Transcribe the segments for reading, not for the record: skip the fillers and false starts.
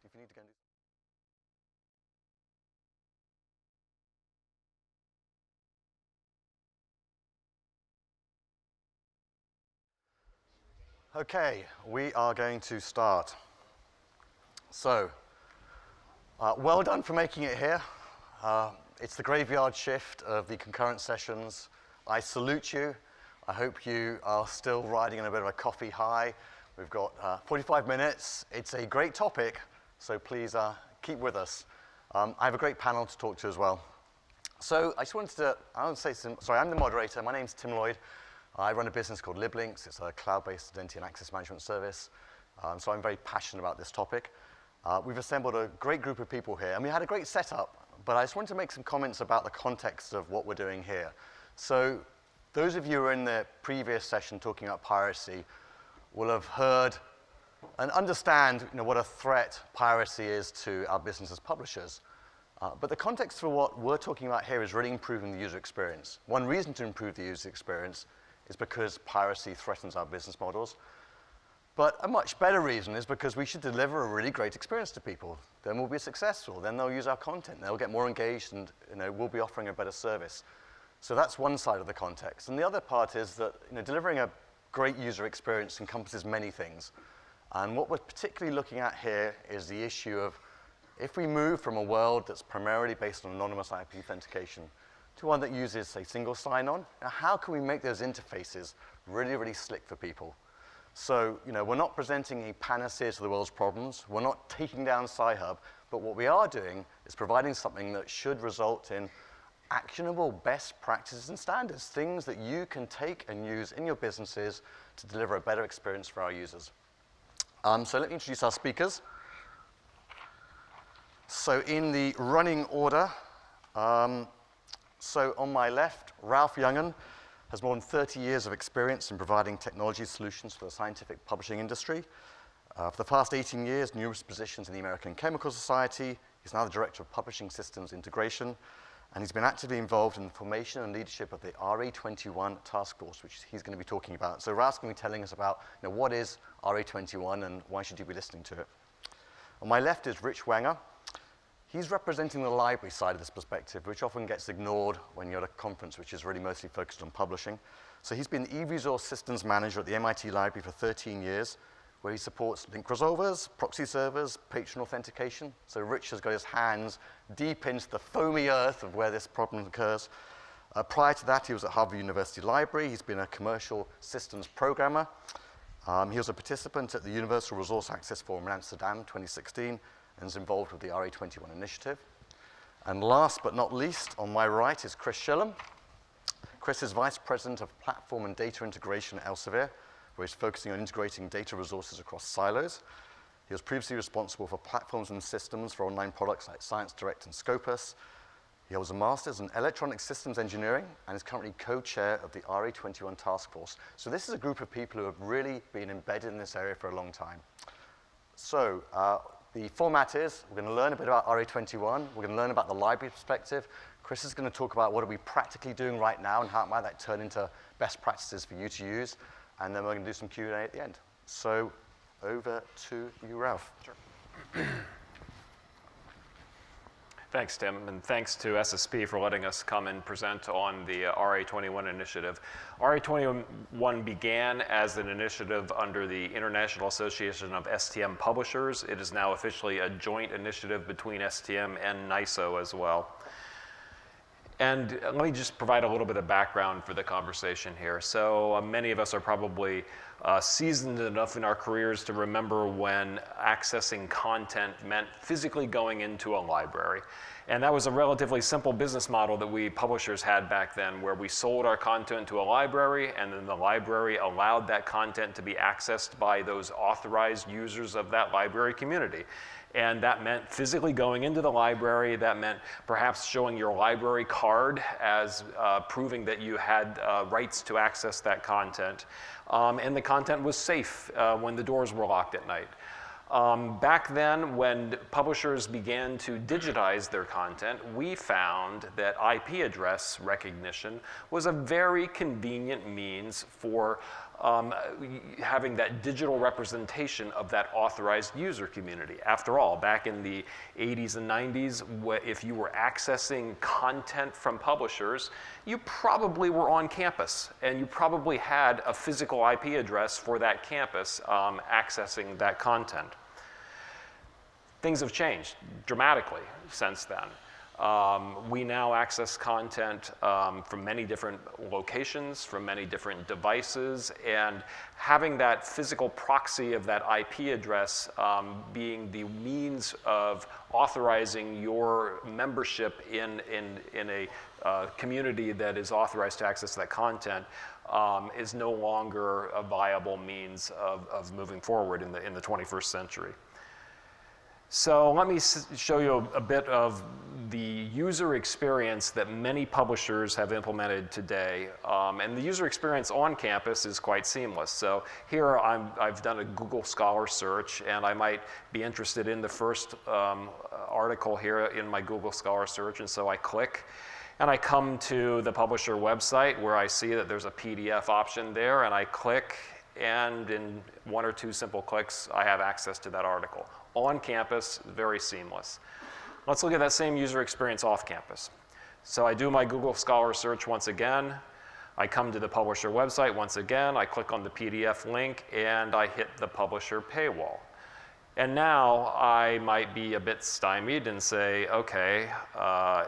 if you need to go and do. Okay, we are going to start. So, well done for making it here. It's the graveyard shift of the concurrent sessions. I salute you. I hope you are still riding on a bit of a coffee high. We've got 45 minutes. It's a great topic, so please keep with us. I have a great panel to talk to as well. So I just wanted to, I'm the moderator. My name's Tim Lloyd. I run a business called LibLinks. It's a cloud-based identity and access management service. So I'm very passionate about this topic. We've assembled a great group of people here, and we had a great setup, but I just wanted to make some comments about the context of what we're doing here. So those of you who were in the previous session talking about piracy will have heard and understand what a threat piracy is to our business as publishers. But the context for what we're talking about here is really improving the user experience. One reason to improve the user experience is because piracy threatens our business models. But a much better reason is because we should deliver a really great experience to people. Then we'll be successful. Then they'll use our content. They'll get more engaged, and we'll be offering a better service. So that's one side of the context. And the other part is that delivering a great user experience encompasses many things. And what we're particularly looking at here is the issue of if we move from a world that's primarily based on anonymous IP authentication to one that uses, say, single sign-on, how can we make those interfaces really, really slick for people? So, we're not presenting a panacea to the world's problems. We're not taking down Sci-Hub. But what we are doing is providing something that should result in actionable best practices and standards, things that you can take and use in your businesses to deliver a better experience for our users. So let me introduce our speakers. So in the running order, so on my left, Ralph Youngen has more than 30 years of experience in providing technology solutions for the scientific publishing industry. For the past 18 years, numerous positions in the American Chemical Society. He's now the Director of Publishing Systems Integration, and he's been actively involved in the formation and leadership of the ARI21 task force, which he's going to be talking about. So Ralph's going to be telling us about what is ARI21 and why should you be listening to it. On my left is Rich Wenger. He's representing the library side of this perspective, which often gets ignored when you're at a conference, which is really mostly focused on publishing. So he's been the e-resource systems manager at the MIT Library for 13 years, where he supports link resolvers, proxy servers, patron authentication. So Rich has got his hands deep into the foamy earth of where this problem occurs. Prior to that, he was at Harvard University Library. He's been a commercial systems programmer. He was a participant at the Universal Resource Access Forum in Amsterdam 2016, and is involved with the ARI21 initiative. And last but not least, on my right is Chris Shillham. Chris is Vice President of Platform and Data Integration at Elsevier, where he's focusing on integrating data resources across silos. He was previously responsible for platforms and systems for online products like ScienceDirect and Scopus. He holds a master's in electronic systems engineering and is currently co-chair of the ARI21 task force. So this is a group of people who have really been embedded in this area for a long time. So the format is we're going to learn a bit about ARI21. We're going to learn about the library perspective. Chris is going to talk about what are we practically doing right now and how might that turn into best practices for you to use. And then we're going to do some Q&A at the end. So over to you, Ralph. Sure. Thanks, Tim, and thanks to SSP for letting us come and present on the ARI21 initiative. ARI21 began as an initiative under the International Association of STM Publishers. It is now officially a joint initiative between STM and NISO as well. And let me just provide a little bit of background for the conversation here. So many of us are probably seasoned enough in our careers to remember when accessing content meant physically going into a library. And that was a relatively simple business model that we publishers had back then, where we sold our content to a library, and then the library allowed that content to be accessed by those authorized users of that library community. And that meant physically going into the library. That meant perhaps showing your library card as proving that you had rights to access that content. And the content was safe when the doors were locked at night. Back then, when publishers began to digitize their content, we found that IP address recognition was a very convenient means for having that digital representation of that authorized user community. After all, back in the 80s and 90s, if you were accessing content from publishers, you probably were on campus, and you probably had a physical IP address for that campus accessing that content. Things have changed dramatically since then. We now access content from many different locations, from many different devices, and having that physical proxy of that IP address being the means of authorizing your membership in a community that is authorized to access that content is no longer a viable means of moving forward in the 21st century. So let me show you a bit of the user experience that many publishers have implemented today. And the user experience on campus is quite seamless. So here I've done a Google Scholar search, and I might be interested in the first article here in my Google Scholar search, and so I click. And I come to the publisher website where I see that there's a PDF option there, and I click, and in 1 or 2 simple clicks, I have access to that article. On campus, very seamless. Let's look at that same user experience off campus. So I do my Google Scholar search once again. I come to the publisher website once again. I click on the PDF link, and I hit the publisher paywall. And now I might be a bit stymied and say, okay,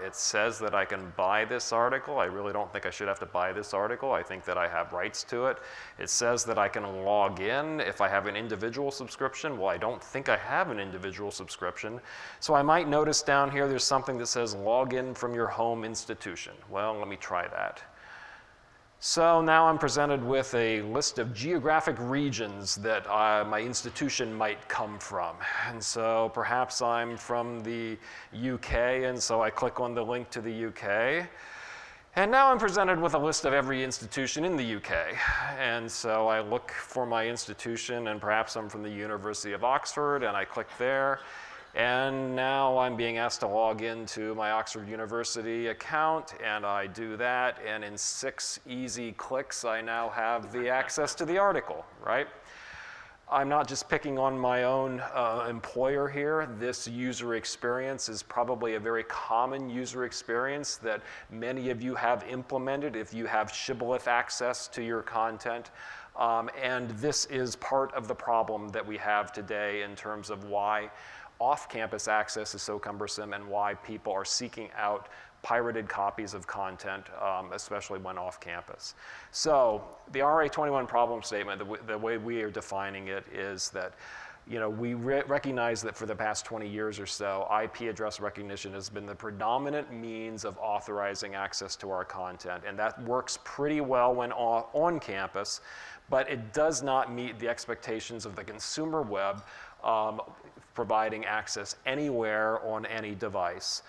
it says that I can buy this article. I really don't think I should have to buy this article. I think that I have rights to it. It says that I can log in if I have an individual subscription. Well, I don't think I have an individual subscription. So I might notice down here there's something that says log in from your home institution. Well, let me try that. So now I'm presented with a list of geographic regions that my institution might come from. And so perhaps I'm from the UK, and so I click on the link to the UK. And now I'm presented with a list of every institution in the UK. And so I look for my institution, and perhaps I'm from the University of Oxford, and I click there. And now I'm being asked to log into my Oxford University account, and I do that, and in 6 easy clicks, I now have the access to the article, right? I'm not just picking on my own employer here. This user experience is probably a very common user experience that many of you have implemented if you have shibboleth access to your content. And this is part of the problem that we have today in terms of why off-campus access is so cumbersome and why people are seeking out pirated copies of content, especially when off-campus. So the ARI21 problem statement, the way we are defining it is that we recognize that for the past 20 years or so, IP address recognition has been the predominant means of authorizing access to our content, and that works pretty well when on campus, but it does not meet the expectations of the consumer web providing access anywhere on any device.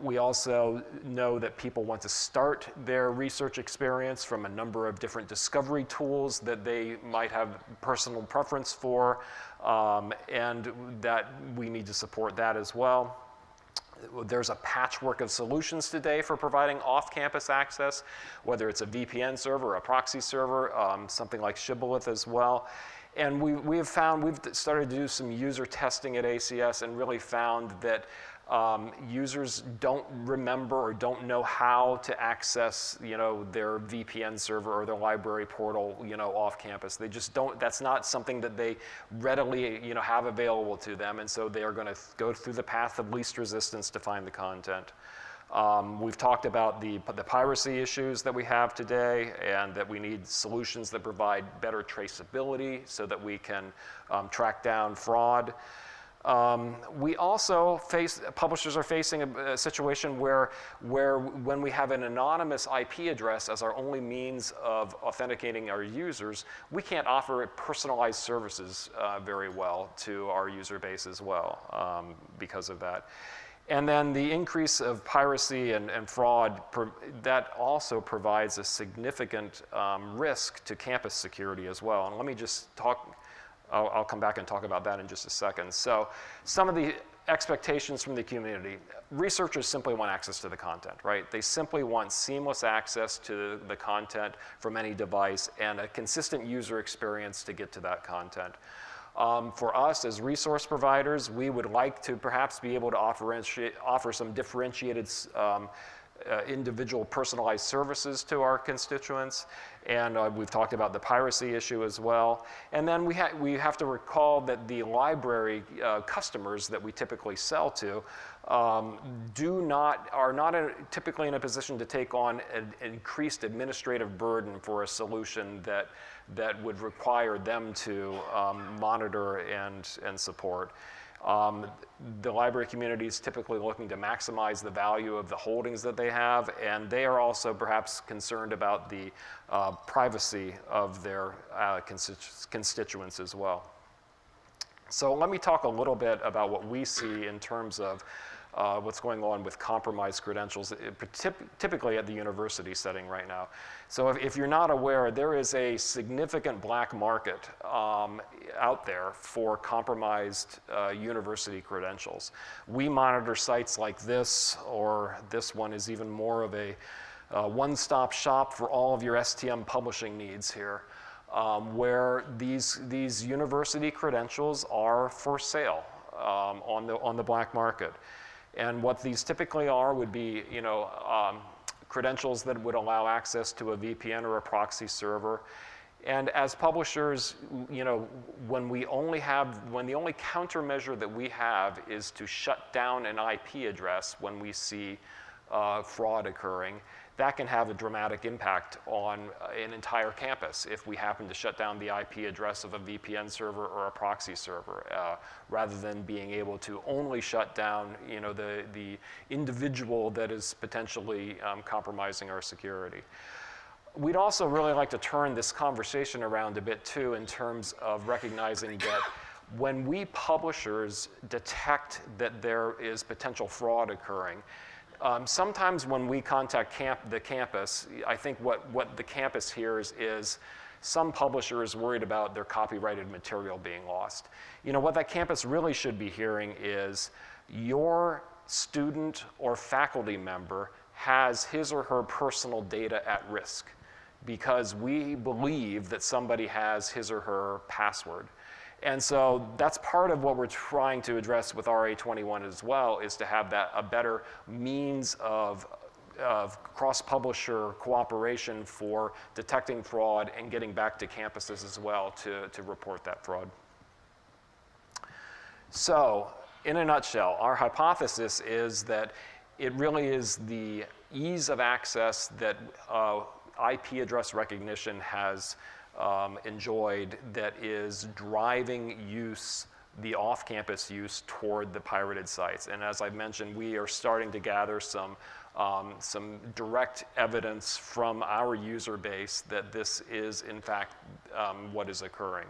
We also know that people want to start their research experience from a number of different discovery tools that they might have personal preference for, and that we need to support that as well. There's a patchwork of solutions today for providing off-campus access, whether it's a VPN server, a proxy server, something like Shibboleth as well. And we've started to do some user testing at ACS and really found that users don't remember or don't know how to access, their VPN server or their library portal, off campus. They just don't. That's not something that they readily, have available to them, and so they are going to go through the path of least resistance to find the content. We've talked about the piracy issues that we have today, and that we need solutions that provide better traceability so that we can track down fraud. We also publishers are facing a situation where when we have an anonymous IP address as our only means of authenticating our users, we can't offer personalized services very well to our user base as well because of that. And then the increase of piracy and fraud, that also provides a significant risk to campus security as well. And let me just I'll come back and talk about that in just a second. So some of the expectations from the community. Researchers simply want access to the content, right? They simply want seamless access to the content from any device and a consistent user experience to get to that content. For us as resource providers, we would like to perhaps be able to offer some differentiated individual personalized services to our constituents, and we've talked about the piracy issue as well. And then we have to recall that the library customers that we typically sell to are not typically in a position to take on an increased administrative burden for a solution that would require them to monitor and support. The library community is typically looking to maximize the value of the holdings that they have, and they are also perhaps concerned about the privacy of their constituents as well. So let me talk a little bit about what we see in terms of what's going on with compromised credentials, typically at the university setting right now. So if you're not aware, there is a significant black market out there for compromised university credentials. We monitor sites like this, or this one is even more of a one-stop shop for all of your STM publishing needs here, where these university credentials are for sale on the black market. And what these typically are would be, credentials that would allow access to a VPN or a proxy server. And as publishers, when the only countermeasure that we have is to shut down an IP address when we see fraud occurring, that can have a dramatic impact on an entire campus if we happen to shut down the IP address of a VPN server or a proxy server, rather than being able to only shut down the individual that is potentially compromising our security. We'd also really like to turn this conversation around a bit too, in terms of recognizing that when we publishers detect that there is potential fraud occurring, sometimes when we contact the campus, I think what the campus hears is some publisher is worried about their copyrighted material being lost. What that campus really should be hearing is your student or faculty member has his or her personal data at risk because we believe that somebody has his or her password. And so that's part of what we're trying to address with ARI21 as well, is to have a better means of cross-publisher cooperation for detecting fraud and getting back to campuses as well to report that fraud. So in a nutshell, our hypothesis is that it really is the ease of access that IP address recognition has enjoyed that is driving the off-campus use toward the pirated sites. And as I mentioned, we are starting to gather some direct evidence from our user base that this is in fact what is occurring.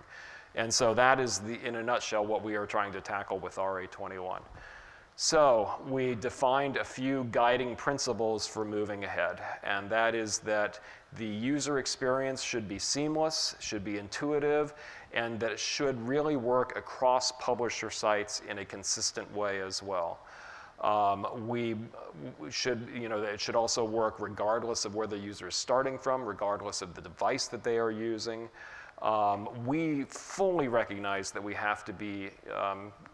And so that is in a nutshell what we are trying to tackle with ARI21. So we defined a few guiding principles for moving ahead, and that is that the user experience should be seamless, should be intuitive, and that it should really work across publisher sites in a consistent way as well. It should also work regardless of where the user is starting from, regardless of the device that they are using. We fully recognize that we have to be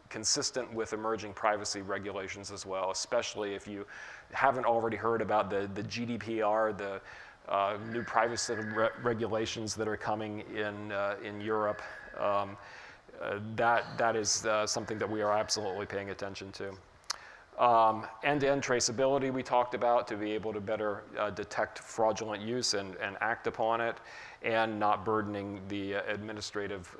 consistent with emerging privacy regulations as well, especially if you haven't already heard about the GDPR, the new privacy regulations that are coming in Europe. That is something that we are absolutely paying attention to. End-to-end traceability we talked about, to be able to better detect fraudulent use and act upon it, and not burdening the administrative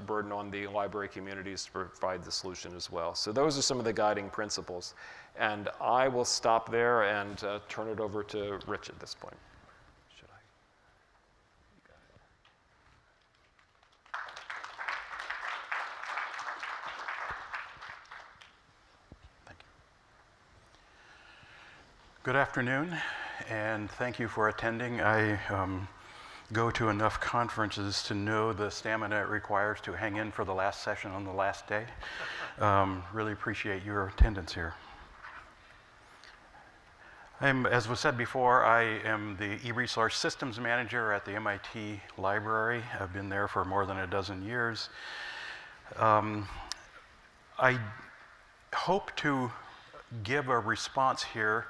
burden on the library communities to provide the solution as well. So those are some of the guiding principles. And I will stop there and turn it over to Rich at this point. Should I? Thank you. Good afternoon, and thank you for attending. go to enough conferences to know the stamina it requires to hang in for the last session on the last day. Really appreciate your attendance here. As was said before, I am the e-resource systems manager at the MIT library. I've been there for more than a dozen years. I hope to give a response here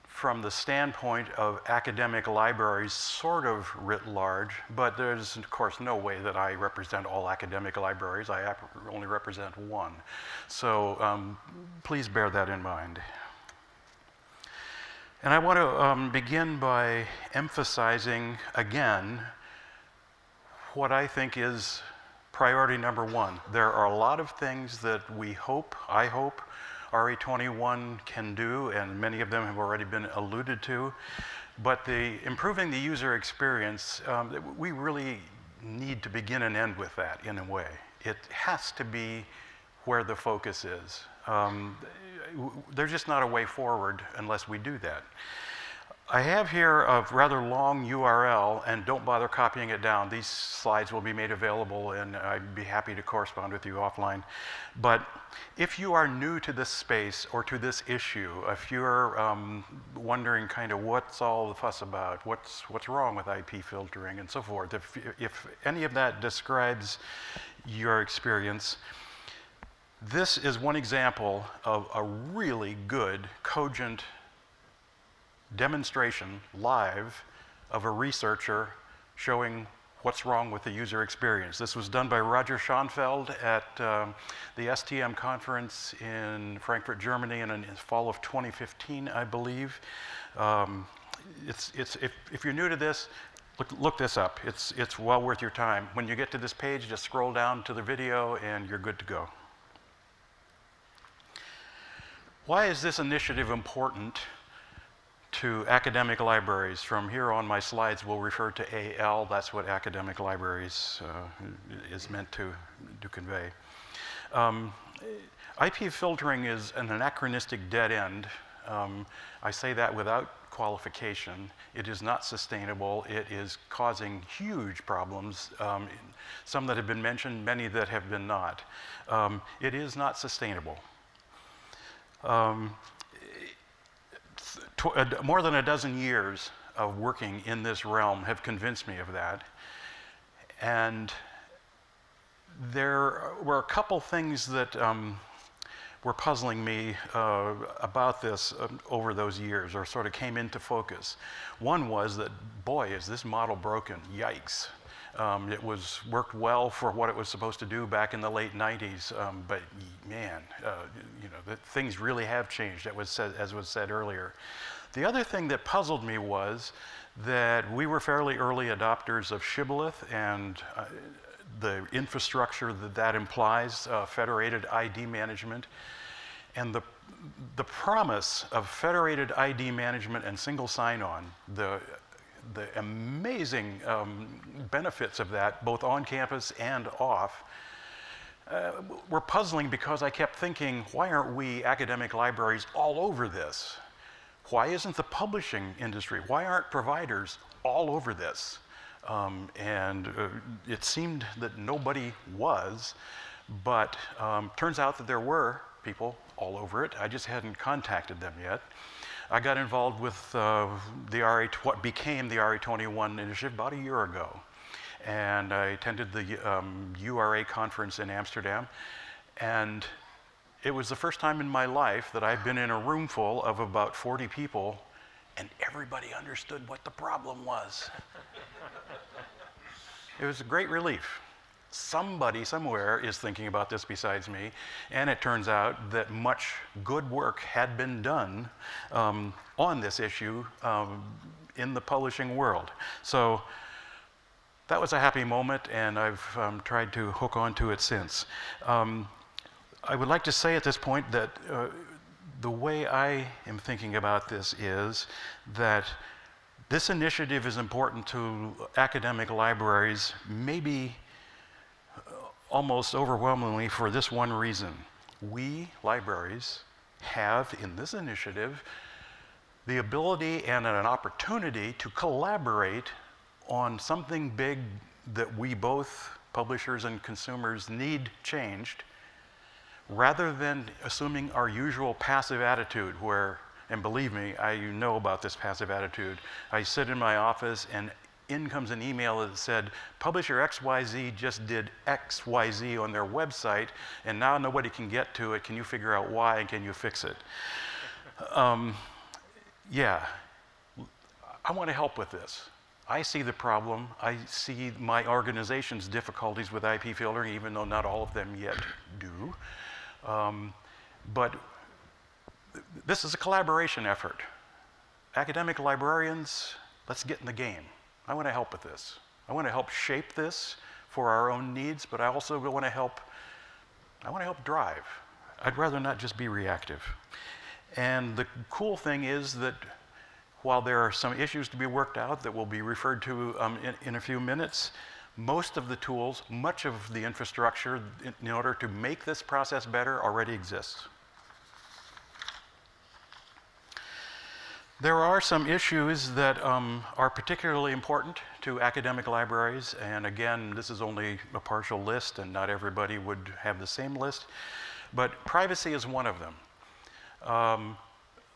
from the standpoint of academic libraries, sort of writ large, but there's, of course, no way that I represent all academic libraries. I only represent one. So please bear that in mind. And I want to begin by emphasizing, again, what I think is priority number one. There are a lot of things that I hope, ARI21 can do, and many of them have already been alluded to. But improving the user experience, we really need to begin and end with that in a way. It has to be where the focus is. There's just not a way forward unless we do that. I have here a rather long URL, and don't bother copying it down. These slides will be made available, and I'd be happy to correspond with you offline. But if you are new to this space or to this issue, if you're wondering kind of what's all the fuss about, what's wrong with IP filtering and so forth, if any of that describes your experience, this is one example of a really good, cogent demonstration live of a researcher showing what's wrong with the user experience. This was done by Roger Schonfeld at the STM conference in Frankfurt, Germany in the fall of 2015, I believe. If you're new to this, look this up. It's well worth your time. When you get to this page, just scroll down to the video and you're good to go. Why is this initiative important to academic libraries? From here on, my slides will refer to AL. That's what academic libraries is meant to convey. IP filtering is an anachronistic dead end. I say that without qualification. It is not sustainable. It is causing huge problems, some that have been mentioned, many that have been not. It is not sustainable. More than a dozen years of working in this realm have convinced me of that. And there were a couple things that were puzzling me about this over those years, or sort of came into focus. One was that, boy, is this model broken, yikes. It worked well for what it was supposed to do back in the late 90s, but man, things really have changed, as was said earlier. The other thing that puzzled me was that we were fairly early adopters of Shibboleth and the infrastructure that implies, federated ID management. And the promise of federated ID management and single sign-on, the amazing benefits of that, both on campus and off, were puzzling because I kept thinking, why aren't we academic libraries all over this? Why isn't the publishing industry, why aren't providers all over this? It seemed that nobody was, but turns out that there were people all over it. I just hadn't contacted them yet. I got involved with what became the ARI21 initiative about a year ago. And I attended the URA conference in Amsterdam. And it was the first time in my life that I've been in a room full of about 40 people and everybody understood what the problem was. It was a great relief. Somebody somewhere is thinking about this besides me, and it turns out that much good work had been done on this issue in the publishing world. So that was a happy moment, and I've tried to hook onto it since. I would like to say at this point that the way I am thinking about this is that this initiative is important to academic libraries, maybe almost overwhelmingly for this one reason. We, libraries, have in this initiative the ability and an opportunity to collaborate on something big that we both, publishers and consumers, need changed, rather than assuming our usual passive attitude where, and believe me, I know about this passive attitude. I sit in my office and in comes an email that said, publisher XYZ just did XYZ on their website and now nobody can get to it. Can you figure out why and can you fix it? Yeah, I want to help with this. I see the problem. I see my organization's difficulties with IP filtering, even though not all of them yet do. But this is a collaboration effort. Academic librarians, let's get in the game. I want to help with this. I want to help shape this for our own needs, but I also want to help drive. I'd rather not just be reactive. And the cool thing is that while there are some issues to be worked out that will be referred to in a few minutes, most of the tools, much of the infrastructure in order to make this process better already exists. There are some issues that are particularly important to academic libraries, and again, this is only a partial list and not everybody would have the same list, but privacy is one of them.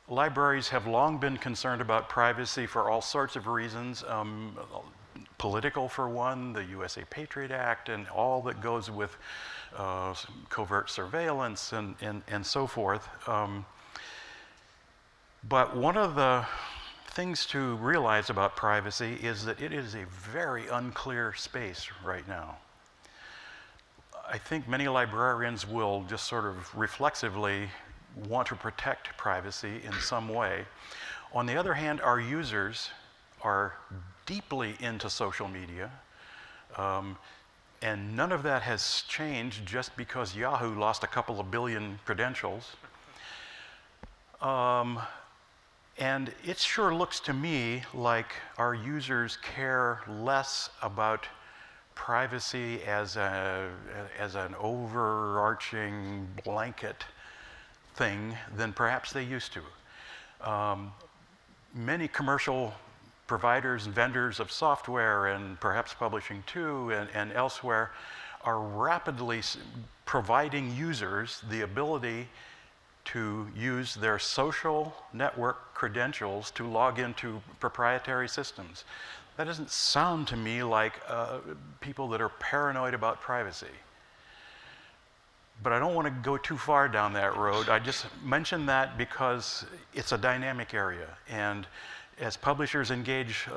Libraries have long been concerned about privacy for all sorts of reasons. Political for one, the USA Patriot Act, and all that goes with covert surveillance and so forth. But one of the things to realize about privacy is that it is a very unclear space right now. I think many librarians will just sort of reflexively want to protect privacy in some way. On the other hand, our users are deeply into social media, and none of that has changed just because Yahoo lost a couple of billion credentials. And it sure looks to me like our users care less about privacy as an overarching blanket thing than perhaps they used to. Many commercial providers and vendors of software, and perhaps publishing too, and elsewhere, are rapidly providing users the ability to use their social network credentials to log into proprietary systems. That doesn't sound to me like people that are paranoid about privacy. But I don't want to go too far down that road. I just mention that because it's a dynamic area. And as publishers engage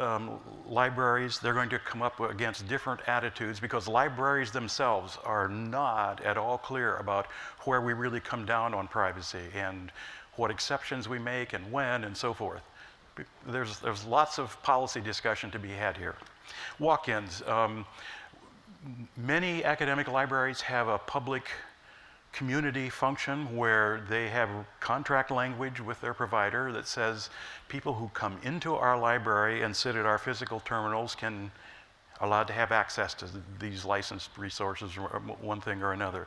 libraries, they're going to come up against different attitudes because libraries themselves are not at all clear about where we really come down on privacy and what exceptions we make and when and so forth. There's lots of policy discussion to be had here. Walk-ins. Many academic libraries have a public community function where they have contract language with their provider that says people who come into our library and sit at our physical terminals can allowed to have access to these licensed resources, one thing or another.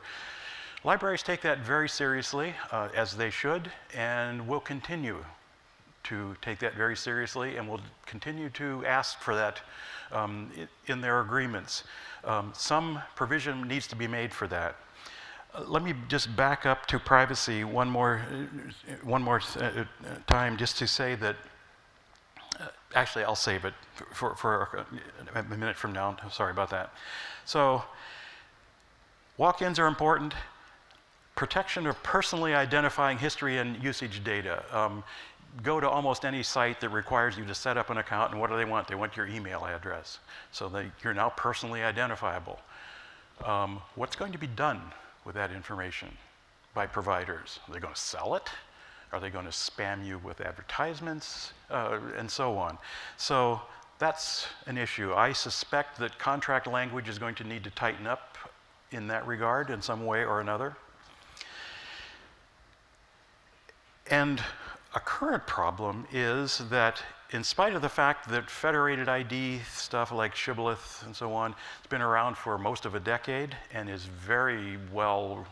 Libraries take that very seriously, as they should, and will continue to take that very seriously and will continue to ask for that in their agreements. Some provision needs to be made for that. Let me just back up to privacy one more time just to say that, actually I'll save it for a minute from now, sorry about that. So, walk-ins are important. Protection of personally identifying history and usage data. Go to almost any site that requires you to set up an account, and what do they want? They want your email address, so that you're now personally identifiable. What's going to be done with that information by providers? Are they going to sell it? Are they going to spam you with advertisements? And so on. So that's an issue. I suspect that contract language is going to need to tighten up in that regard in some way or another. And a current problem is that in spite of the fact that federated ID stuff like shibboleth and so on has been around for most of a decade and is very well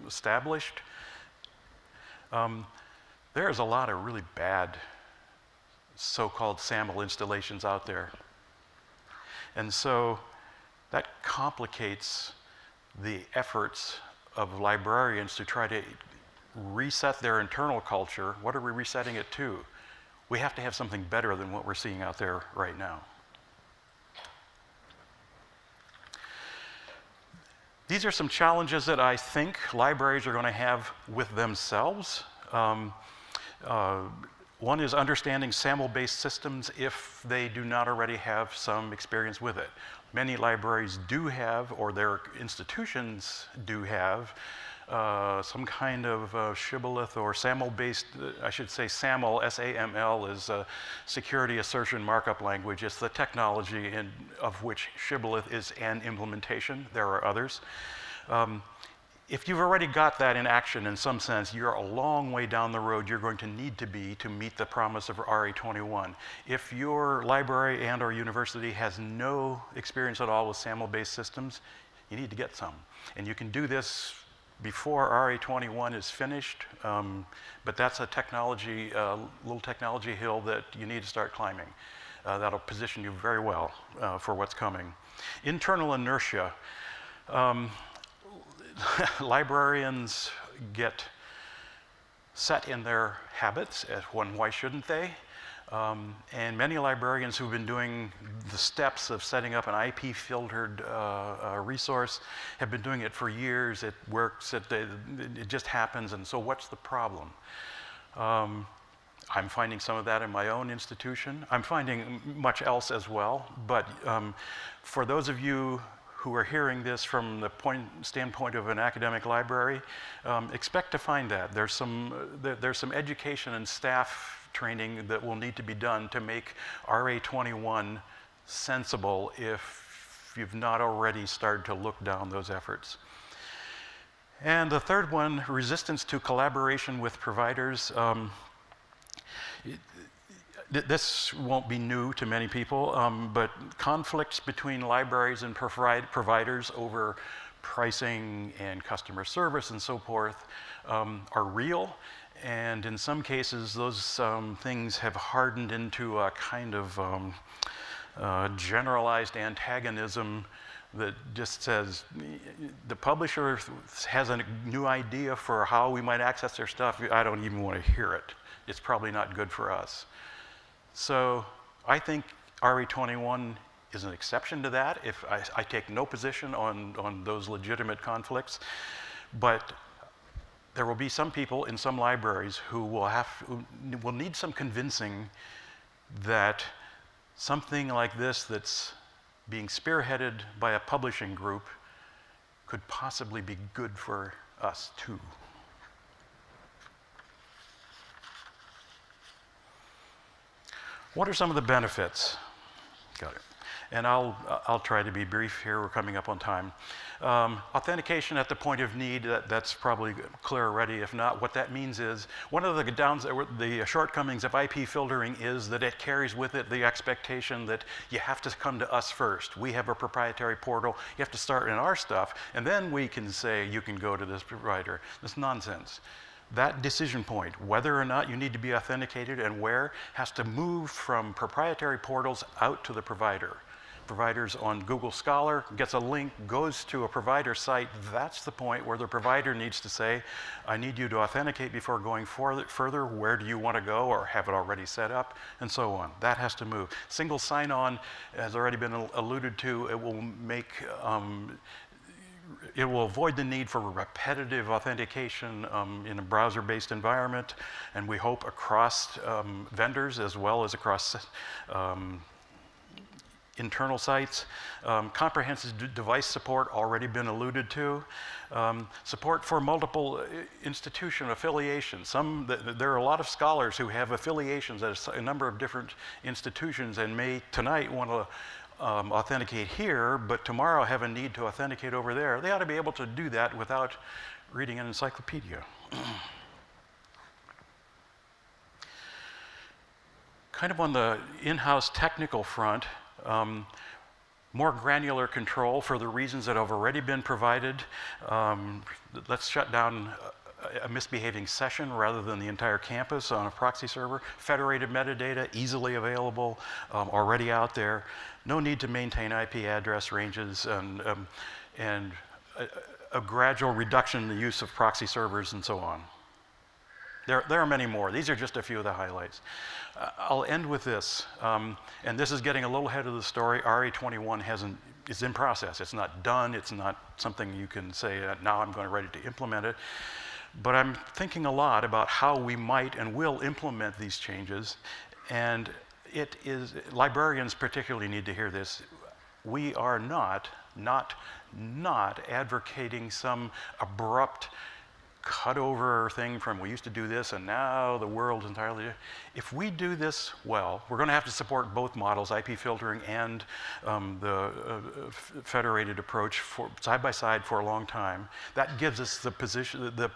established, there's a lot of really bad so-called SAML installations out there. And so that complicates the efforts of librarians to try to reset their internal culture. What are we resetting it to? We have to have something better than what we're seeing out there right now. These are some challenges that I think libraries are going to have with themselves. One is understanding SAML-based systems if they do not already have some experience with it. Many libraries do have, or their institutions do have, some kind of shibboleth or SAML-based, I should say SAML, S-A-M-L, is a security assertion markup language. It's the technology of which shibboleth is an implementation. There are others. If you've already got that in action in some sense, you're a long way down the road you're going to need to be to meet the promise of ARI21. If your library and or university has no experience at all with SAML-based systems, you need to get some. And you can do this before ARI21 is finished, but that's a technology, little technology hill that you need to start climbing. That'll position you very well for what's coming. Internal inertia. Librarians get set in their habits, why shouldn't they? And many librarians who've been doing the steps of setting up an IP-filtered resource have been doing it for years. It works, it just happens, and so what's the problem? I'm finding some of that in my own institution. I'm finding much else as well, but for those of you who are hearing this from the standpoint of an academic library, expect to find that. There's some education and staff training that will need to be done to make ARI21 sensible if you've not already started to look down those efforts. And the third one, resistance to collaboration with providers. This won't be new to many people, but conflicts between libraries and providers over pricing and customer service and so forth are real. And in some cases, those things have hardened into a kind of generalized antagonism that just says, the publisher has a new idea for how we might access their stuff. I don't even want to hear it. It's probably not good for us. So I think ARI21 is an exception to that. If I take no position on those legitimate conflicts, but there will be some people in some libraries who will need some convincing that something like this that's being spearheaded by a publishing group could possibly be good for us too. What are some of the benefits? Got it. And I'll try to be brief here. We're coming up on time. Authentication at the point of need, that's probably clear already. If not, what that means is, one of the shortcomings of IP filtering is that it carries with it the expectation that you have to come to us first. We have a proprietary portal. You have to start in our stuff, and then we can say you can go to this provider. That's nonsense. That decision point, whether or not you need to be authenticated and where, has to move from proprietary portals out to the provider. Providers on Google Scholar gets a link, goes to a provider site. That's the point where the provider needs to say, I need you to authenticate before going further. Where do you want to go, or have it already set up, and so on. That has to move. Single sign-on has already been alluded to. It will make it will avoid the need for repetitive authentication in a browser-based environment, and we hope across vendors as well as across internal sites. Comprehensive device support, already been alluded to. Support for multiple institution affiliations. There are a lot of scholars who have affiliations at a number of different institutions and may tonight want to authenticate here, but tomorrow have a need to authenticate over there. They ought to be able to do that without reading an encyclopedia. Kind of on the in-house technical front, more granular control for the reasons that have already been provided. Let's shut down a misbehaving session rather than the entire campus on a proxy server. Federated metadata, easily available, already out there. No need to maintain IP address ranges, and a gradual reduction in the use of proxy servers and so on. There are many more. These are just a few of the highlights. I'll end with this, and this is getting a little ahead of the story. ARI21 is in process. It's not done. It's not something you can say, now I'm ready to implement it. But I'm thinking a lot about how we might and will implement these changes, and librarians particularly need to hear this. We are not advocating some abrupt cut-over thing from we used to do this and now the world's entirely different. If we do this well, we're going to have to support both models, IP filtering and the federated approach side by side for a long time. That gives us the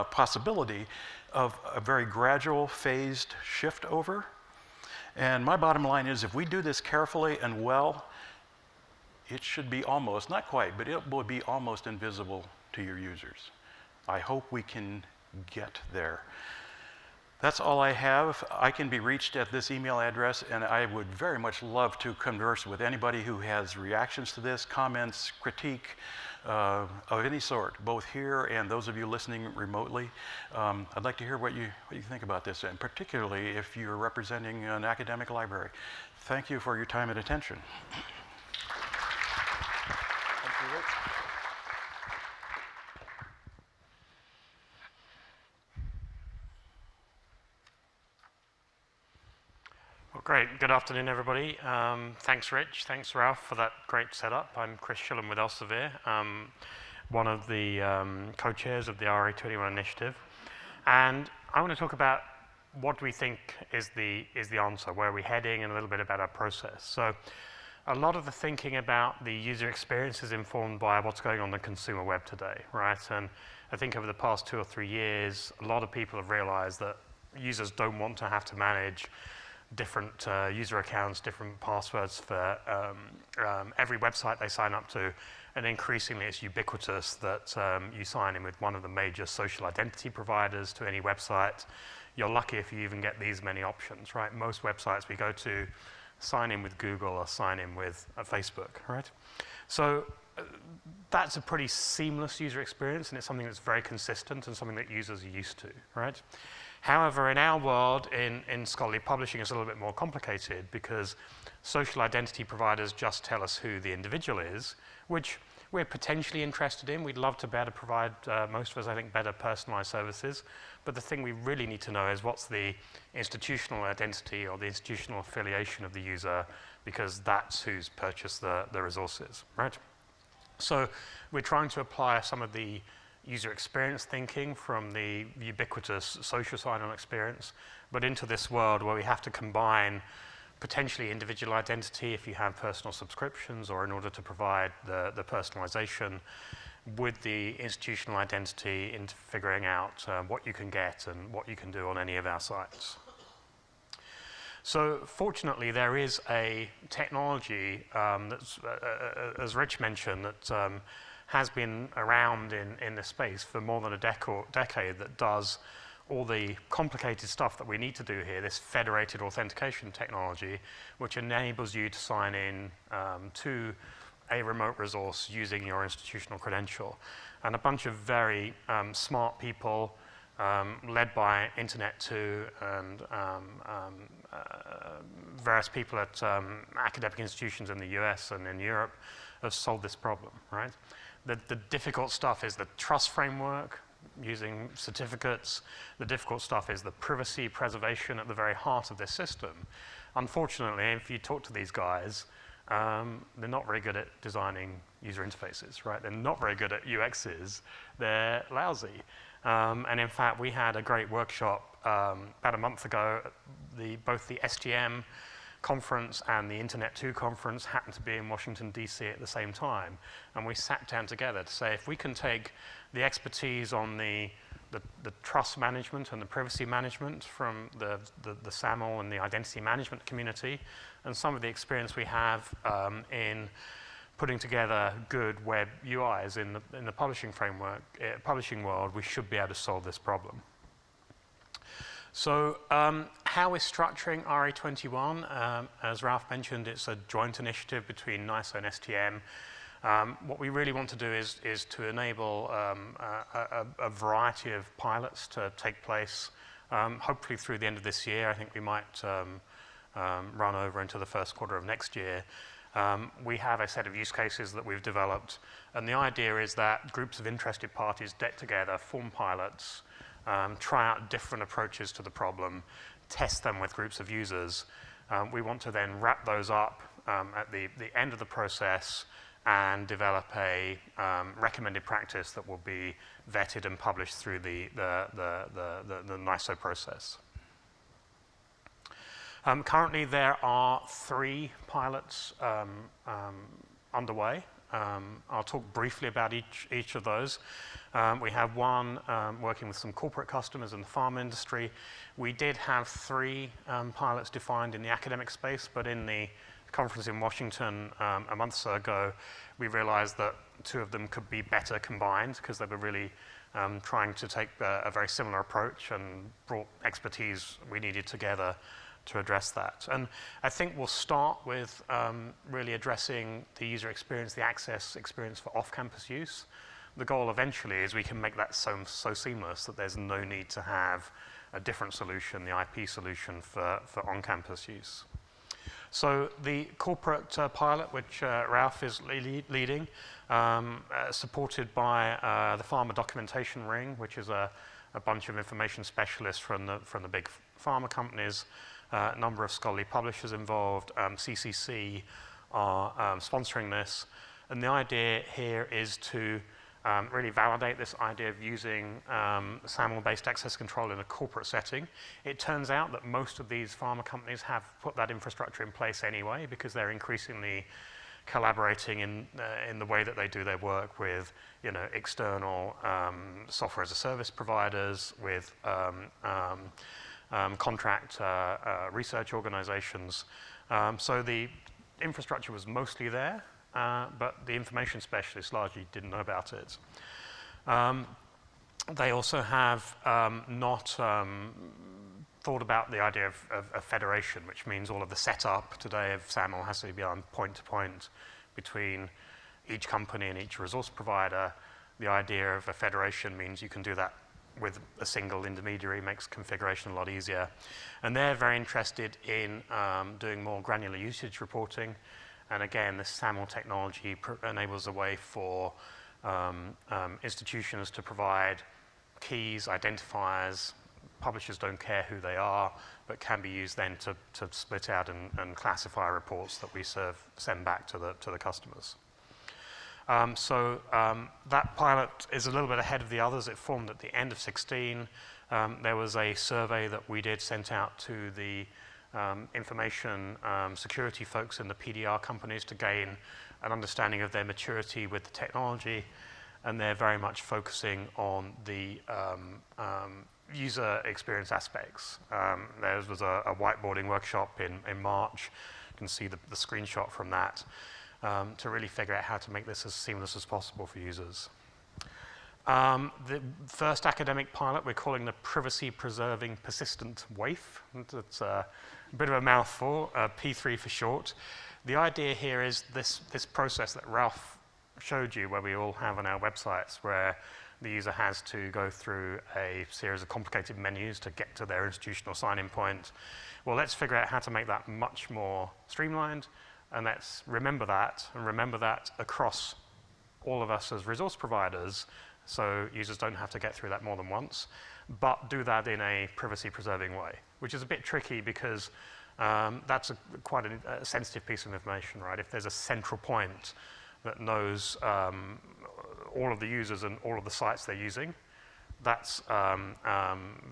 possibility of a very gradual, phased shift over. And my bottom line is, if we do this carefully and well, it should be almost, not quite, but it will be almost invisible to your users. I hope we can get there. That's all I have. I can be reached at this email address, and I would very much love to converse with anybody who has reactions to this, comments, critique of any sort, both here and those of you listening remotely. I'd like to hear what you think about this, and particularly if you're representing an academic library. Thank you for your time and attention. Thank you, Rich. Well, great. Good afternoon, everybody. Thanks, Rich. Thanks, Ralph, for that great setup. I'm Chris Shillam with Elsevier, one of the co-chairs of the ARI21 initiative. And I want to talk about what we think is the answer, where are we heading, and a little bit about our process. So a lot of the thinking about the user experience is informed by what's going on in the consumer web today, right? And I think over the past 2 or 3 years, a lot of people have realized that users don't want to have to manage different user accounts, different passwords for every website they sign up to, and increasingly it's ubiquitous that you sign in with one of the major social identity providers to any website. You're lucky if you even get these many options, right? Most websites we go to sign in with Google or sign in with Facebook, right? So that's a pretty seamless user experience, and it's something that's very consistent and something that users are used to, right? However, in our world, in scholarly publishing, it's a little bit more complicated because social identity providers just tell us who the individual is, which we're potentially interested in. We'd love to be able to provide, most of us, I think, better personalized services. But the thing we really need to know is what's the institutional identity or the institutional affiliation of the user, because that's who's purchased the resources, right? So we're trying to apply some of the user experience thinking from the ubiquitous social sign-on experience, but into this world where we have to combine potentially individual identity if you have personal subscriptions or in order to provide the personalization with the institutional identity into figuring out what you can get and what you can do on any of our sites. So fortunately, there is a technology that's, as Rich mentioned, that has been around in this space for more than a decade that does all the complicated stuff that we need to do here, this federated authentication technology, which enables you to sign in to a remote resource using your institutional credential. And a bunch of very smart people, led by Internet2 and various people at academic institutions in the US and in Europe, have solved this problem, right? The difficult stuff is the trust framework, using certificates. The difficult stuff is the privacy preservation at the very heart of this system. Unfortunately, if you talk to these guys, they're not very good at designing user interfaces, right? They're not very good at UXs. They're lousy. And in fact, we had a great workshop about a month ago. Both the SGM conference and the Internet2 conference happened to be in Washington, DC at the same time. And we sat down together to say, if we can take the expertise on the trust management and the privacy management from the SAML and the identity management community, and some of the experience we have in putting together good web UIs in the publishing framework, publishing world, we should be able to solve this problem. So how we're structuring ARI21, as Ralph mentioned, it's a joint initiative between NISO and STM. What we really want to do is to enable a variety of pilots to take place, hopefully through the end of this year. I think we might run over into the first quarter of next year. We have a set of use cases that we've developed, and the idea is that groups of interested parties get together, form pilots, try out different approaches to the problem, test them with groups of users. We want to then wrap those up at the end of the process and develop a recommended practice that will be vetted and published through the NISO process. Currently, there are 3 pilots underway. I'll talk briefly about each of those. We have one working with some corporate customers in the pharma industry. We did have 3 pilots defined in the academic space, but in the conference in Washington a month or so ago, we realized that 2 of them could be better combined because they were really trying to take a very similar approach and brought expertise we needed together to address that. And I think we'll start with really addressing the user experience, the access experience for off-campus use. The goal eventually is we can make that so seamless that there's no need to have a different solution, the IP solution for on-campus use. So the corporate pilot, which Ralph is leading, supported by the Pharma Documentation Ring, which is a bunch of information specialists from the big pharma companies, a number of scholarly publishers involved. CCC are sponsoring this. And the idea here is to really validate this idea of using SAML-based access control in a corporate setting. It turns out that most of these pharma companies have put that infrastructure in place anyway because they're increasingly collaborating in the way that they do their work with external software as a service providers, with contract research organizations. So the infrastructure was mostly there, but the information specialists largely didn't know about it. They also have not thought about the idea of federation, which means all of the setup today of SAML has to be on point-to-point between each company and each resource provider. The idea of a federation means you can do that with a single intermediary, makes configuration a lot easier. And they're very interested in doing more granular usage reporting. And again, this SAML technology enables a way for institutions to provide keys, identifiers. Publishers don't care who they are, but can be used then to split out and classify reports that we send back to the customers. That pilot is a little bit ahead of the others. It formed at the end of 2016. There was a survey that we did sent out to the information security folks in the PDR companies to gain an understanding of their maturity with the technology, and they're very much focusing on the user experience aspects. There was a whiteboarding workshop in March. You can see the screenshot from that to really figure out how to make this as seamless as possible for users. The first academic pilot we're calling the Privacy-Preserving Persistent WAIF. It's a bit of a mouthful, P3 for short. The idea here is this process that Ralph showed you, where we all have on our websites, where the user has to go through a series of complicated menus to get to their institutional sign-in point. Well, let's figure out how to make that much more streamlined, and let's remember that across all of us as resource providers, so users don't have to get through that more than once, but do that in a privacy-preserving way, which is a bit tricky because that's quite a sensitive piece of information, right? If there's a central point that knows all of the users and all of the sites they're using, that's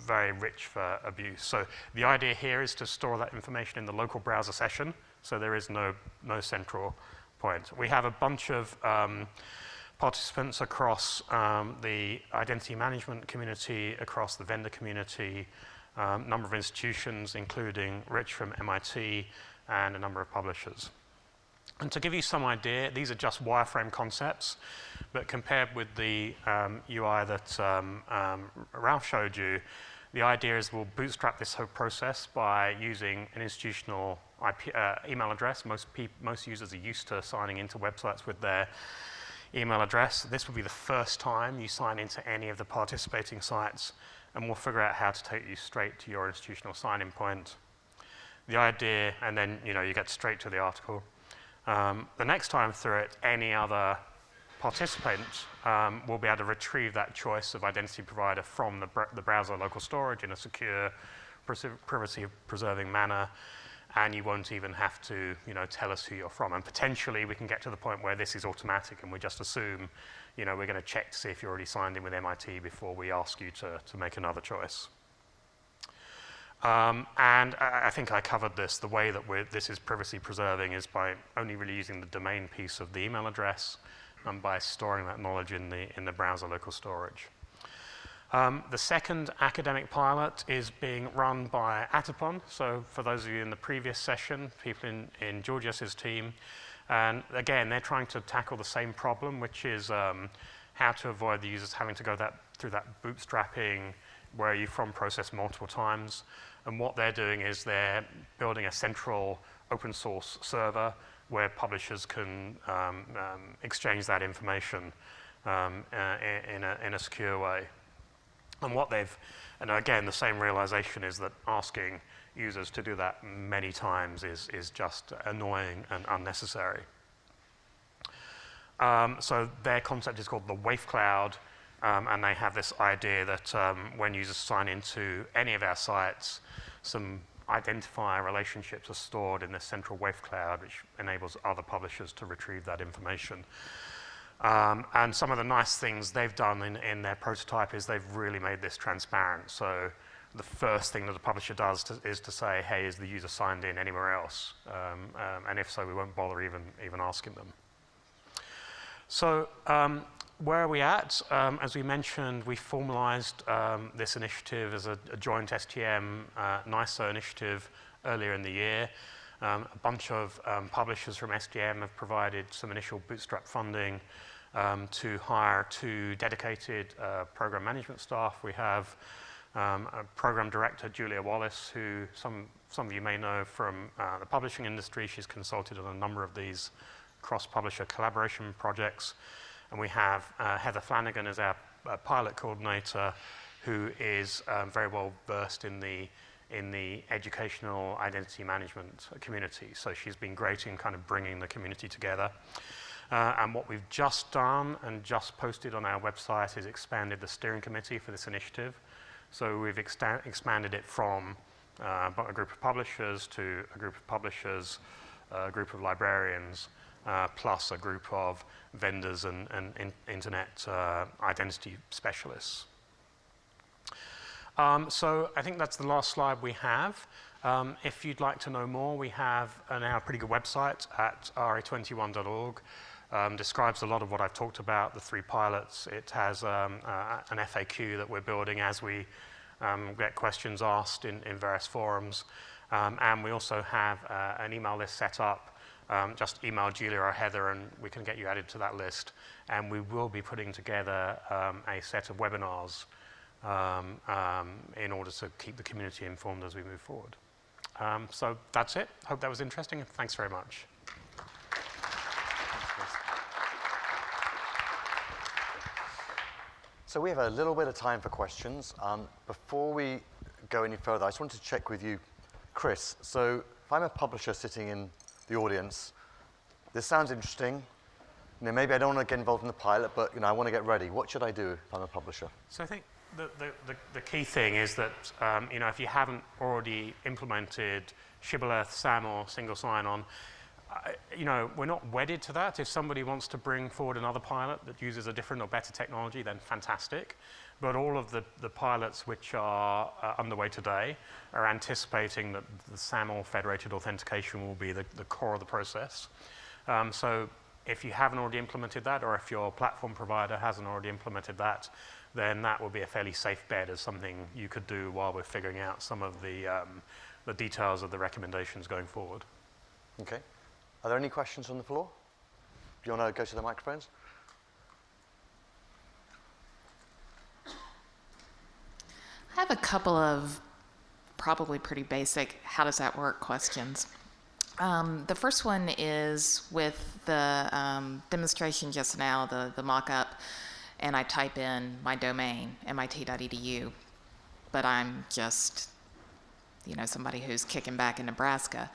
very rich for abuse. So the idea here is to store that information in the local browser session, so there is no central point. We have a bunch of participants across the identity management community, across the vendor community, number of institutions, including Rich from MIT, and a number of publishers. And to give you some idea, these are just wireframe concepts, but compared with the UI that Ralph showed you, the idea is we'll bootstrap this whole process by using an institutional email address. Most users are used to signing into websites with their email address. This will be the first time you sign into any of the participating sites, and we'll figure out how to take you straight to your institutional sign-in point. The idea, and then you get straight to the article. The next time through it, any other participant will be able to retrieve that choice of identity provider from the browser local storage in a secure, privacy-preserving manner, and you won't even have to tell us who you're from. And potentially we can get to the point where this is automatic and we just assume we're going to check to see if you're already signed in with MIT before we ask you to make another choice. And I think I covered this. The way that this is privacy preserving is by only really using the domain piece of the email address and by storing that knowledge in the browser local storage. The second academic pilot is being run by Atupon. So for those of you in the previous session, people in Georgios' team, and again, they're trying to tackle the same problem, which is how to avoid the users having to go through that bootstrapping where you from process multiple times. And what they're doing is they're building a central open source server where publishers can exchange that information in a secure way. And again, the same realization is that asking users to do that many times is just annoying and unnecessary. So their concept is called the Wave Cloud, and they have this idea that when users sign into any of our sites, some identifier relationships are stored in this central Wave Cloud, which enables other publishers to retrieve that information. And some of the nice things they've done in their prototype is they've really made this transparent. So the first thing that the publisher does is to say, hey, is the user signed in anywhere else? And if so, we won't bother even asking them. So where are we at? As we mentioned, we formalized this initiative as a joint STM NISO initiative earlier in the year. A bunch of publishers from STM have provided some initial bootstrap funding to hire 2 dedicated program management staff. We have a program director, Julia Wallace, who some of you may know from the publishing industry. She's consulted on a number of these cross-publisher collaboration projects. And we have Heather Flanagan as our pilot coordinator, who is very well versed in the educational identity management community. So she's been great in kind of bringing the community together. And what we've just done and just posted on our website is expanded the steering committee for this initiative. So we've expanded it from a group of publishers to a group of publishers, a group of librarians, plus a group of vendors and internet identity specialists. So I think that's the last slide we have. If you'd like to know more, we have now a pretty good website at ARI21.org. Describes a lot of what I've talked about, the 3 pilots. It has an FAQ that we're building as we get questions asked in various forums. And we also have an email list set up. Just email Julia or Heather and we can get you added to that list. And we will be putting together a set of webinars in order to keep the community informed as we move forward. So that's it. Hope that was interesting. Thanks very much. So we have a little bit of time for questions. Before we go any further, I just wanted to check with you, Chris. So if I'm a publisher sitting in the audience, this sounds interesting. Maybe I don't want to get involved in the pilot, but I want to get ready. What should I do if I'm a publisher? So I think the key thing is that if you haven't already implemented Shibboleth, SAML, single sign-on, we're not wedded to that. If somebody wants to bring forward another pilot that uses a different or better technology, then fantastic. But all of the pilots which are underway today are anticipating that the SAML federated authentication will be the core of the process. So if you haven't already implemented that, or if your platform provider hasn't already implemented that, then that will be a fairly safe bet as something you could do while we're figuring out some of the details of the recommendations going forward. Okay. Are there any questions from the floor? Do you want to go to the microphones? I have a couple of probably pretty basic how does that work questions. The first one is with the demonstration just now, the mock-up, and I type in my domain, mit.edu, but I'm just, somebody who's kicking back in Nebraska.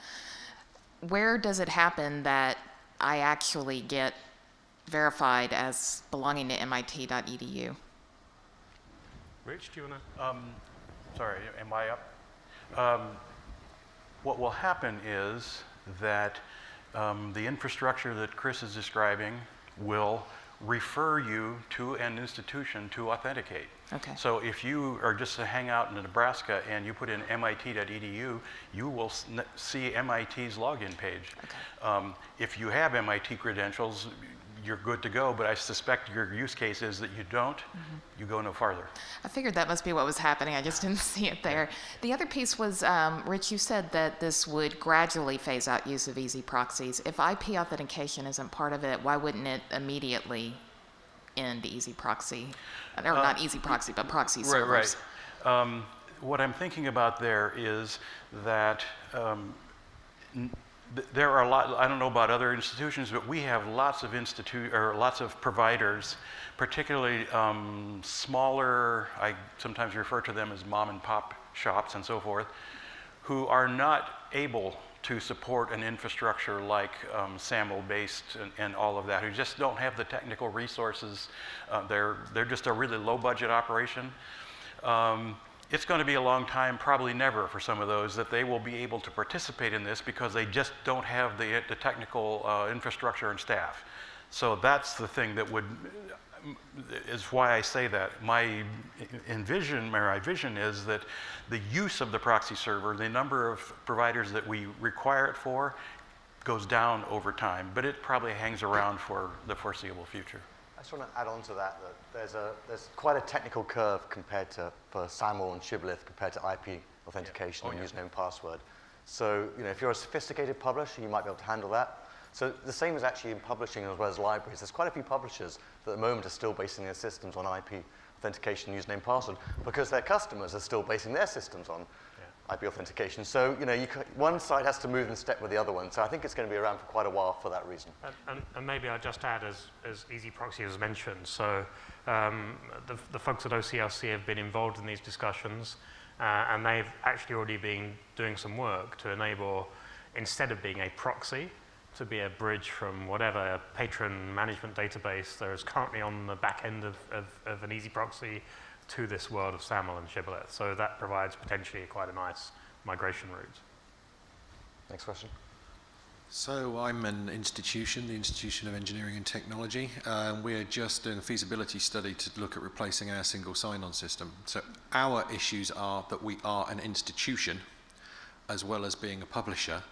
Where does it happen that I actually get verified as belonging to mit.edu? Rich, do you want to? Sorry, am I up? What will happen is that the infrastructure that Chris is describing will refer you to an institution to authenticate. Okay. So if you are just to hang out in Nebraska and you put in mit.edu, you will see MIT's login page. Okay. If you have MIT credentials, you're good to go, but I suspect your use case is that you don't, you go no farther. I figured that must be what was happening. I just didn't see it there. The other piece was, Rich, you said that this would gradually phase out use of easy proxies. If IP authentication isn't part of it, why wouldn't it immediately end easy proxy? Or not easy proxy, but proxy servers. Right. What I'm thinking about there is that there are a lot, I don't know about other institutions, but we have lots of providers, particularly smaller, I sometimes refer to them as mom and pop shops and so forth, who are not able to support an infrastructure like SAML-based and all of that, who just don't have the technical resources. They're just a really low-budget operation. It's going to be a long time, probably never, for some of those that they will be able to participate in this because they just don't have the technical infrastructure and staff. So that's the thing that is why I say that. My vision is that the use of the proxy server, the number of providers that we require it for, goes down over time, but it probably hangs around for the foreseeable future. I just want to add on to that there's quite a technical curve for SAML and shibboleth compared to IP authentication and username and password. So if you're a sophisticated publisher, you might be able to handle that. So the same is actually in publishing as well as libraries. There's quite a few publishers that at the moment are still basing their systems on IP authentication, username and password, because their customers are still basing their systems on IP authentication. So one side has to move in step with the other one. So I think it's going to be around for quite a while for that reason. And maybe I'll just add, as Easy Proxy was mentioned, so the folks at OCLC have been involved in these discussions, and they've actually already been doing some work to enable, instead of being a proxy, to be a bridge from whatever patron management database there is currently on the back end of an Easy Proxy to this world of SAML and shibboleth. So that provides potentially quite a nice migration route. Next question. So I'm an institution, the Institution of Engineering and Technology. We're just doing a feasibility study to look at replacing our single sign-on system. So our issues are that we are an institution as well as being a publisher.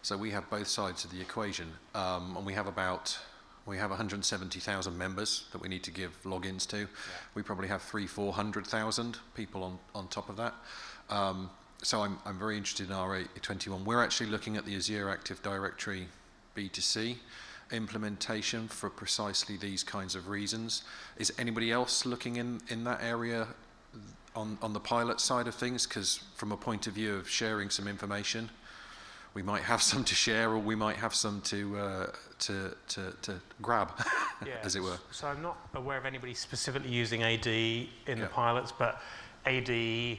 So we have both sides of the equation. And we have 170,000 members that we need to give logins to. Yeah. We probably have 300,000-400,000 people on top of that. So I'm very interested in ARI21. We're actually looking at the Azure Active Directory B2C implementation for precisely these kinds of reasons. Is anybody else looking in that area on the pilot side of things? Because from a point of view of sharing some information, we might have some to share, or we might have some to grab, as it were. So I'm not aware of anybody specifically using AD in the pilots, but AD,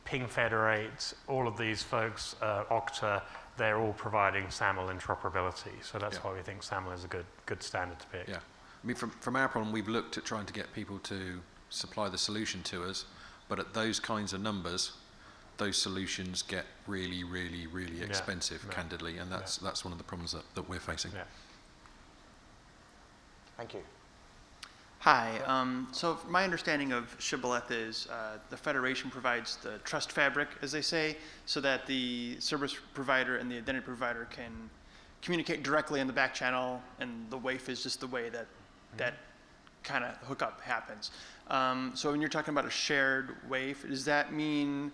Ping Federate, all of these folks, Okta, they're all providing SAML interoperability. So that's why we think SAML is a good standard to pick. Yeah, I mean, from our problem, we've looked at trying to get people to supply the solution to us, but at those kinds of numbers, those solutions get really, really, really expensive, candidly, and that's one of the problems that we're facing. Yeah. Thank you. Hi. So my understanding of shibboleth is the Federation provides the trust fabric, as they say, so that the service provider and the identity provider can communicate directly in the back channel, and the WAF is just the way that that kind of hookup happens. So when you're talking about a shared WAF, does that mean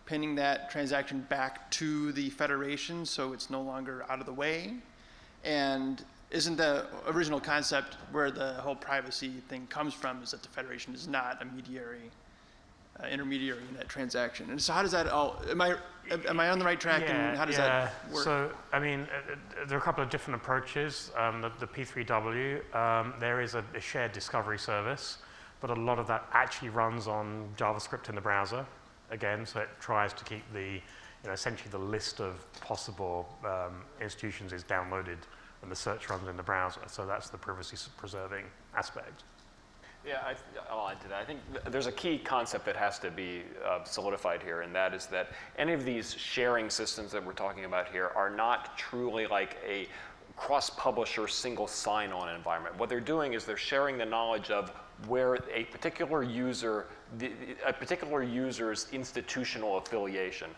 pinning that transaction back to the Federation so it's no longer out of the way? And isn't the original concept where the whole privacy thing comes from is that the Federation is not a intermediary in that transaction? And so how does that all, am I on the right track, and how does that work? So, I mean, there are a couple of different approaches. The P3W, there is a shared discovery service, but a lot of that actually runs on JavaScript in the browser, again, so it tries to keep essentially the list of possible institutions is downloaded and the search runs in the browser. So that's the privacy preserving aspect. Yeah, I'll add to that. I think there's a key concept that has to be solidified here, and that is that any of these sharing systems that we're talking about here are not truly like a cross-publisher single sign-on environment. What they're doing is they're sharing the knowledge of where a particular user's institutional affiliation.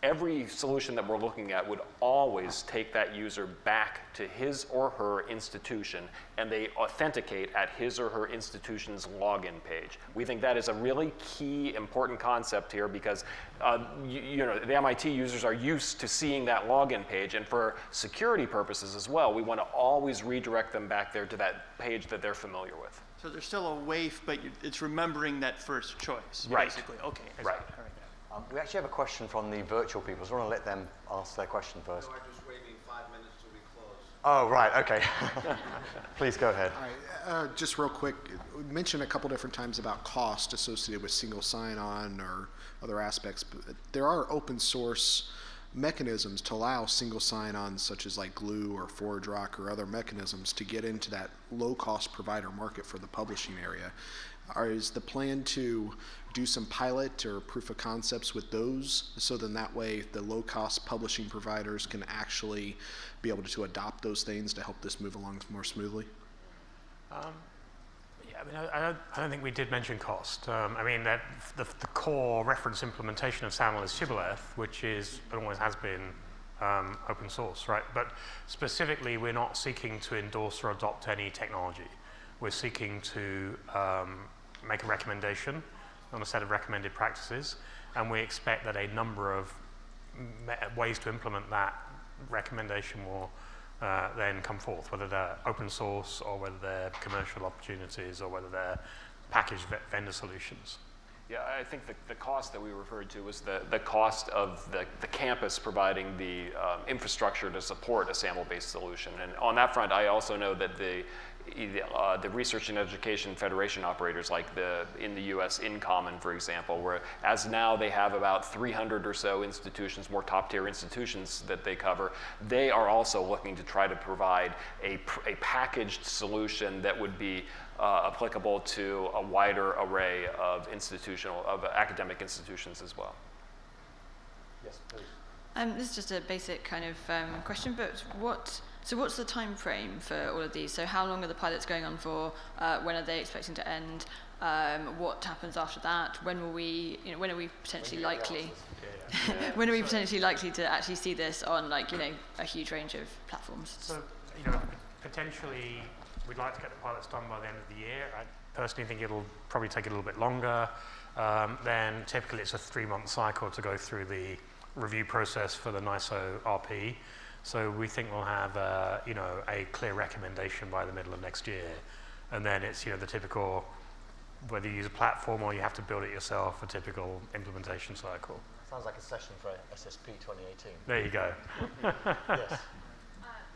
Every solution that we're looking at would always take that user back to his or her institution, and they authenticate at his or her institution's login page. We think that is a really key, important concept here because the MIT users are used to seeing that login page, and for security purposes as well, we want to always redirect them back there to that page that they're familiar with. So there's still a waif, but it's remembering that first choice, Right. basically. Okay. Right. All right. We actually have a question from the virtual people, so I want to let them ask their question first. No, I'm just waiting 5 minutes till we close. Oh, right, okay. Please go ahead. All right, just real quick, we mentioned a couple different times about cost associated with single sign-on or other aspects, but there are open source mechanisms to allow single sign-on, such as like Glue or ForgeRock or other mechanisms to get into that low-cost provider market for the publishing area. Is the plan to do some pilot or proof of concepts with those, so then that way the low-cost publishing providers can actually be able to adopt those things to help this move along more smoothly? Yeah, I mean, I don't think we did mention cost. I mean, that the core reference implementation of SAML is Shibboleth, which is and always has been open source, right? But specifically, we're not seeking to endorse or adopt any technology. We're seeking to make a recommendation on a set of recommended practices, and we expect that a number of ways to implement that recommendation will then come forth, whether they're open source or whether they're commercial opportunities or whether they're packaged vendor solutions. Yeah, I think the cost that we referred to was the cost of the campus providing the infrastructure to support a SAML-based solution. And on that front, I also know that the research and education federation operators, like in the US InCommon, for example, where as now they have about 300 or so institutions, more top-tier institutions that they cover, they are also looking to try to provide a packaged solution that would be applicable to a wider array of academic institutions as well. Yes, please. This is just a basic kind of question, but what's the time frame for all of these? So how long are the pilots going on for? When are they expecting to end? What happens after that? When are we potentially likely? When are we potentially likely to actually see this on a huge range of platforms? So potentially we'd like to get the pilots done by the end of the year. I personally think it'll probably take a little bit longer. Then typically it's a 3-month cycle to go through the review process for the NISO RP. So we think we'll have a clear recommendation by the middle of next year. And then it's the typical, whether you use a platform or you have to build it yourself, a typical implementation cycle. Sounds like a session for SSP 2018. There you go. Yes.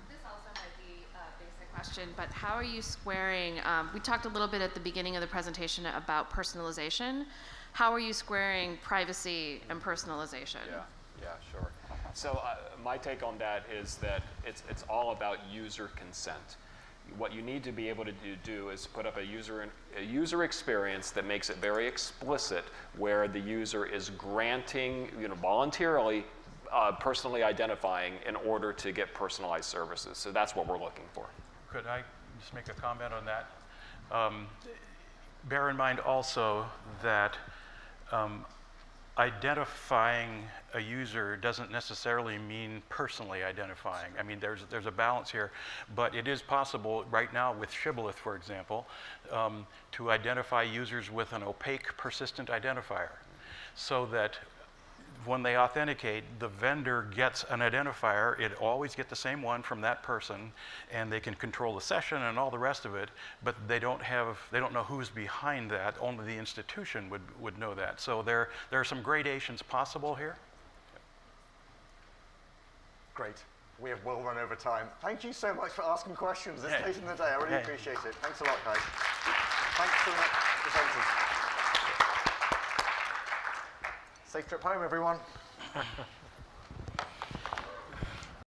This also might be a basic question, but how are you squaring, we talked a little bit at the beginning of the presentation about personalization. How are you squaring privacy and personalization? Yeah, sure. So my take on that is that it's all about user consent. What you need to be able to do is put up a user experience that makes it very explicit, where the user is granting, voluntarily, personally identifying in order to get personalized services. So that's what we're looking for. Could I just make a comment on that? Bear in mind also that identifying a user doesn't necessarily mean personally identifying. I mean, there's a balance here, but it is possible right now with Shibboleth, for example, to identify users with an opaque persistent identifier, so that when they authenticate, the vendor gets an identifier. It always get the same one from that person, and they can control the session and all the rest of it, but they don't know who's behind that. Only the institution would know that. So there are some gradations possible here. Great. We have well run over time. Thank you so much for asking questions this late in the day. I really appreciate it. Thanks a lot, guys. Thanks to the presenters. Safe trip home, everyone.